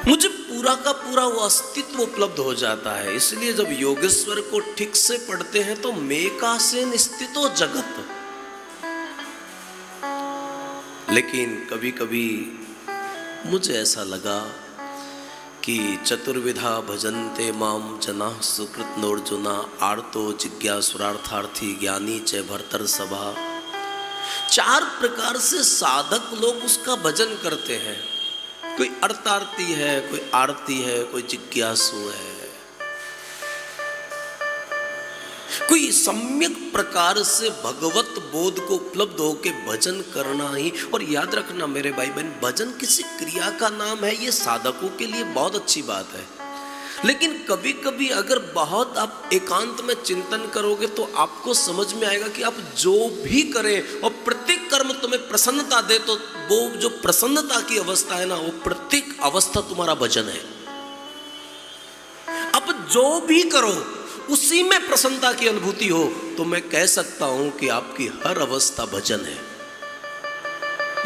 मुझे पूरा का पूरा वो अस्तित्व उपलब्ध हो जाता है। इसलिए जब योगेश्वर को ठीक से पढ़ते हैं तो मेकासेन स्थितो जगत। लेकिन कभी कभी मुझे ऐसा लगा कि चतुर्विधा भजन्ते माम जना सुकृत नोर्जुना आर्तो जिज्ञासुरार्थार्थी ज्ञानी च भर्तर सभा। 4 प्रकार से साधक लोग उसका भजन करते हैं। कोई अर्थार्थी है, कोई आरती है, कोई जिज्ञासु है, कोई सम्यक प्रकार से भगवत बोध को उपलब्ध होके भजन करना ही। और याद रखना मेरे भाई बहन, भजन किसी क्रिया का नाम है, ये साधकों के लिए बहुत अच्छी बात है। लेकिन कभी कभी अगर बहुत आप एकांत में चिंतन करोगे तो आपको समझ में आएगा कि आप जो भी करें और प्रत्येक कर्म तुम्हें प्रसन्नता दे, तो वो जो प्रसन्नता की अवस्था है ना, वो प्रत्येक अवस्था तुम्हारा भजन है। अब जो भी करो उसी में प्रसन्नता की अनुभूति हो, तो मैं कह सकता हूं कि आपकी हर अवस्था भजन है।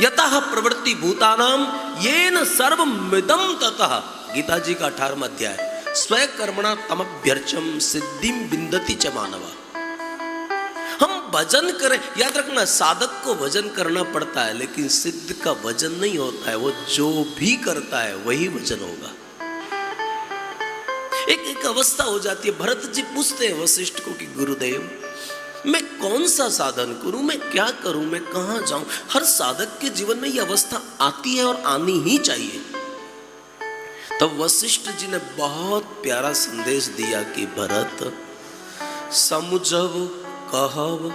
यतः प्रवृत्ति भूतानाम येन सर्वमिदं ततः, गीता जी का 18वां अध्याय। स्वकर्मणा तमभ्यर्चम सिद्धिम विन्दति च मानवा। हम भजन करें, याद रखना साधक को भजन करना पड़ता है, लेकिन सिद्ध का भजन नहीं होता है। वो जो भी करता है वही भजन होगा। एक अवस्था हो जाती है। भरत जी पूछते हैं वशिष्ठ को कि गुरुदेव, मैं कौन सा साधन करूं, मैं क्या करूं, मैं कहां जाऊं। हर साधक के जीवन में यह अवस्था आती है और आनी ही चाहिए। तब वशिष्ठ जी ने बहुत प्यारा संदेश दिया कि भरत, समुझव कहव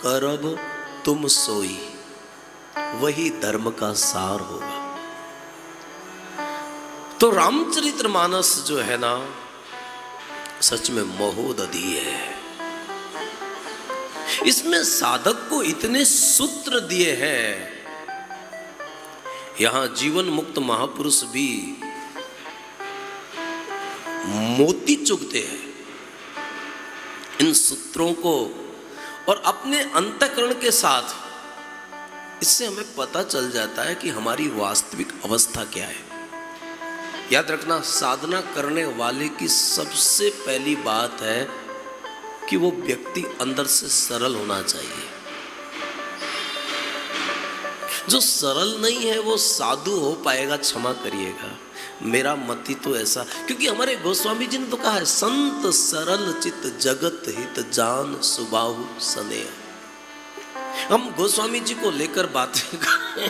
करब तुम सोई, वही धर्म का सार होगा। तो रामचरितमानस जो है ना, सच में महोदधि है। इसमें साधक को इतने सूत्र दिए हैं। यहां जीवन मुक्त महापुरुष भी मोती चुगते हैं इन सूत्रों को, और अपने अंतःकरण के साथ इससे हमें पता चल जाता है कि हमारी वास्तविक अवस्था क्या है। याद रखना, साधना करने वाले की सबसे पहली बात है कि वो व्यक्ति अंदर से सरल होना चाहिए। जो सरल नहीं है वो साधु हो पाएगा, क्षमा करिएगा, मेरा मति तो ऐसा। क्योंकि हमारे गोस्वामी जी ने तो कहा है, संत सरल चित जगत हित जान सुबाहु स्नेह। हम गोस्वामी जी को लेकर बातें करें।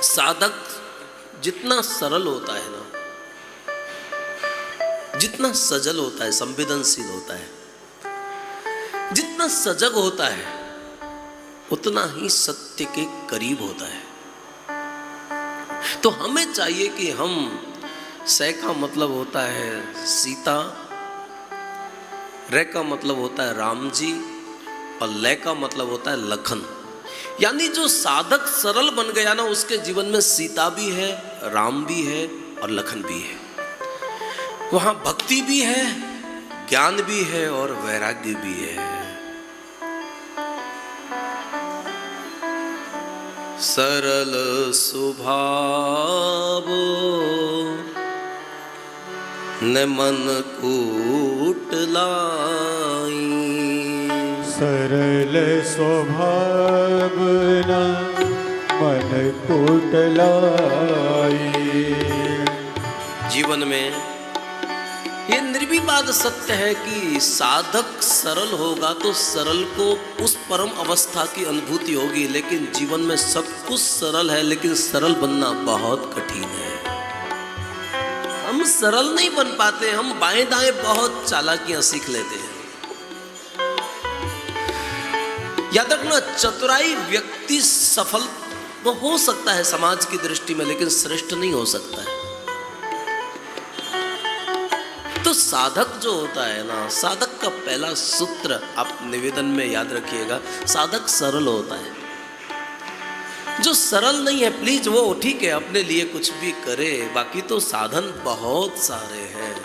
साधक जितना सरल होता है ना, जितना सजल होता है, संवेदनशील होता है, जितना सजग होता है, उतना ही सत्य के करीब होता है। तो हमें चाहिए कि हम, सै का मतलब होता है सीता, रे का मतलब होता है राम जी, और लय का मतलब होता है लखन। यानी जो साधक सरल बन गया ना, उसके जीवन में सीता भी है, राम भी है और लखन भी है। वहां भक्ति भी है, ज्ञान भी है और वैराग्य भी है। सरल स्वभाव न मन कूट लाई, सरल स्वभाव न मन कूट लाई। जीवन में ये निर्विवाद सत्य है कि साधक सरल होगा तो सरल को उस परम अवस्था की अनुभूति होगी। लेकिन जीवन में सब कुछ सरल है, लेकिन सरल बनना बहुत कठिन है। हम सरल नहीं बन पाते, हम बाएं दाएं बहुत चालाकियां सीख लेते हैं। याद रखना, चतुराई व्यक्ति सफल तो हो सकता है समाज की दृष्टि में, लेकिन श्रेष्ठ नहीं हो सकता है। तो साधक जो होता है ना, साधक का पहला सूत्र आप निवेदन में याद रखिएगा, साधक सरल होता है। जो सरल नहीं है, प्लीज वो ठीक है, अपने लिए कुछ भी करे, बाकी तो साधन बहुत सारे हैं।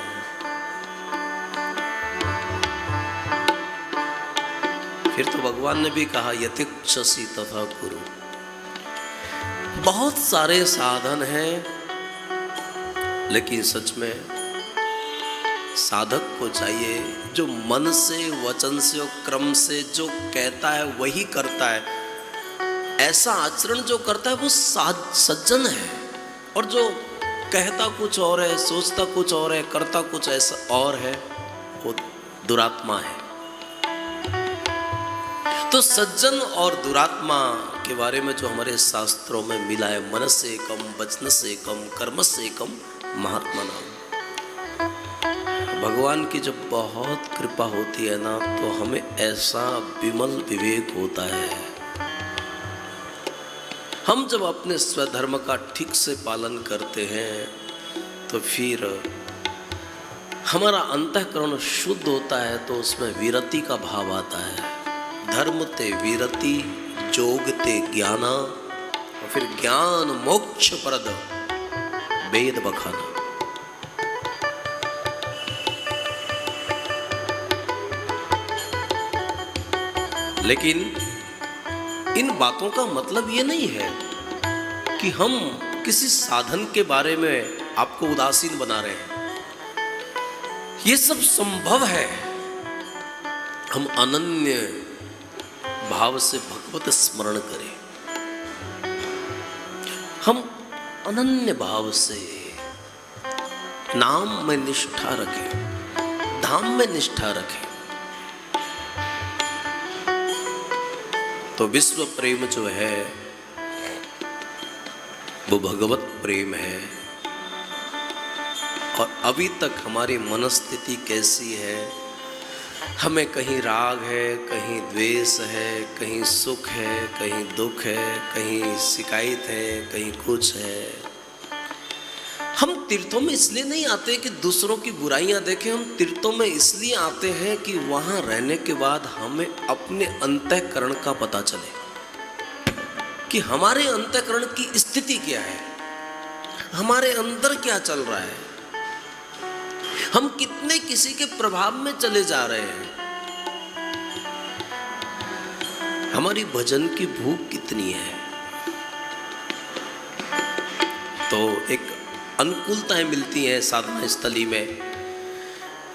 फिर तो भगवान ने भी कहा, यथिक्षसि तथा कुरु। बहुत सारे साधन हैं, लेकिन सच में साधक को चाहिए जो मन से, वचन से और क्रम से जो कहता है वही करता है। ऐसा आचरण जो करता है वो सज्जन है, और जो कहता कुछ और है, सोचता कुछ और है, करता कुछ ऐसा और है, वो दुरात्मा है। तो सज्जन और दुरात्मा के बारे में जो हमारे शास्त्रों में मिला है, मन से कम, वचन से कम, कर्म से कम, महात्मा नाम। भगवान की जब बहुत कृपा होती है ना, तो हमें ऐसा विमल विवेक होता है। हम जब अपने स्वधर्म का ठीक से पालन करते हैं तो फिर हमारा अंतःकरण शुद्ध होता है, तो उसमें विरति का भाव आता है। धर्म ते विरति, जोग ते ज्ञाना, और फिर ज्ञान मोक्ष प्रद वेद बखाना। लेकिन इन बातों का मतलब ये नहीं है कि हम किसी साधन के बारे में आपको उदासीन बना रहे हैं। ये सब संभव है। हम अनन्य भाव से भगवत स्मरण करें, हम अनन्य भाव से नाम में निष्ठा रखें, धाम में निष्ठा रखें, तो विश्व प्रेम जो है वो भगवत प्रेम है। और अभी तक हमारी मनस्थिति कैसी है, हमें कहीं राग है, कहीं द्वेष है, कहीं सुख है, कहीं दुख है, कहीं शिकायत है, कहीं कुछ है। हम तीर्थों में इसलिए नहीं आते कि दूसरों की बुराइयां देखें, हम तीर्थों में इसलिए आते हैं कि वहां रहने के बाद हमें अपने अंतःकरण का पता चले कि हमारे अंतःकरण की स्थिति क्या है, हमारे अंदर क्या चल रहा है, हम कितने किसी के प्रभाव में चले जा रहे हैं, हमारी भजन की भूख कितनी है। तो एक अनुकूलताएं मिलती हैं साधना स्थली में।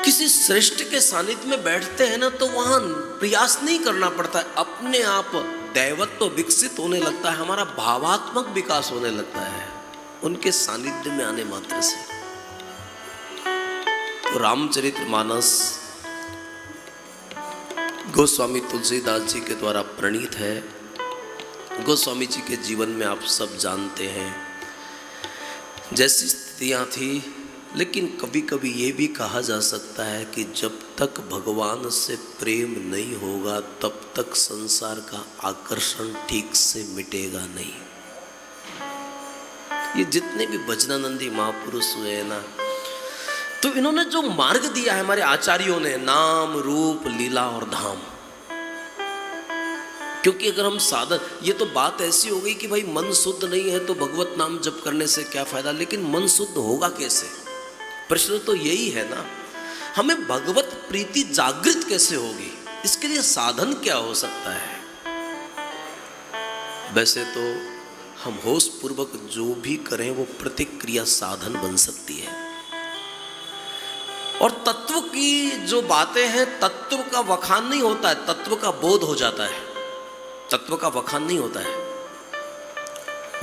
किसी श्रेष्ठ के सानिध्य में बैठते हैं ना, तो वहां प्रयास नहीं करना पड़ता है, अपने आप दैवत्व विकसित होने लगता है, हमारा भावात्मक विकास होने लगता है उनके सानिध्य में आने मात्र से। तो रामचरितमानस गोस्वामी तुलसीदास जी के द्वारा प्रणीत है। गोस्वामी जी के जीवन में आप सब जानते हैं जैसी स्थितियां थी, लेकिन कभी कभी ये भी कहा जा सकता है कि जब तक भगवान से प्रेम नहीं होगा तब तक संसार का आकर्षण ठीक से मिटेगा नहीं। ये जितने भी भजनानंदी महापुरुष हुए हैं ना, तो इन्होंने जो मार्ग दिया है हमारे आचार्यों ने, नाम, रूप, लीला और धाम। क्योंकि अगर हम साधन, ये तो बात ऐसी हो गई कि भाई मन शुद्ध नहीं है तो भगवत नाम जप करने से क्या फायदा, लेकिन मन शुद्ध होगा कैसे? प्रश्न तो यही है ना, हमें भगवत प्रीति जागृत कैसे होगी, इसके लिए साधन क्या हो सकता है? वैसे तो हम होश पूर्वक जो भी करें वो प्रतिक्रिया साधन बन सकती है। और तत्व की जो बातें हैं, तत्व का वखान नहीं होता है, तत्व का बोध हो जाता है, तत्व का वखान नहीं होता है,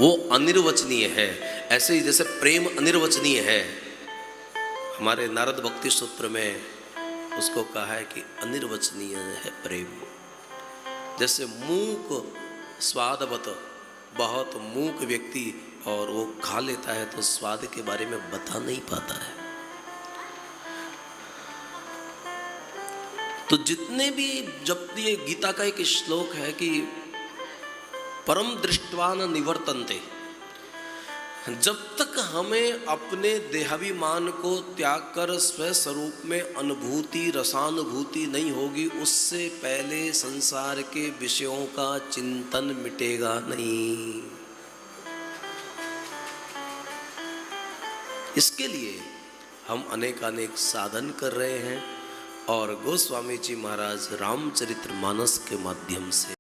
वो अनिर्वचनीय है। ऐसे ही जैसे प्रेम अनिर्वचनीय है, हमारे नारद भक्ति सूत्र में उसको कहा है कि अनिर्वचनीय है प्रेम। जैसे मूक स्वादवत, बहुत मूक व्यक्ति और वो खा लेता है तो स्वाद के बारे में बता नहीं पाता है। तो जितने भी, जब ये गीता का एक श्लोक है कि परम दृष्टवा न निवर्तन्ते, जब तक हमें अपने देहाभिमान को त्याग कर स्वस्वरूप में अनुभूति, रसानुभूति नहीं होगी, उससे पहले संसार के विषयों का चिंतन मिटेगा नहीं। इसके लिए हम अनेकानेक साधन कर रहे हैं और गोस्वामी जी महाराज रामचरितमानस के माध्यम से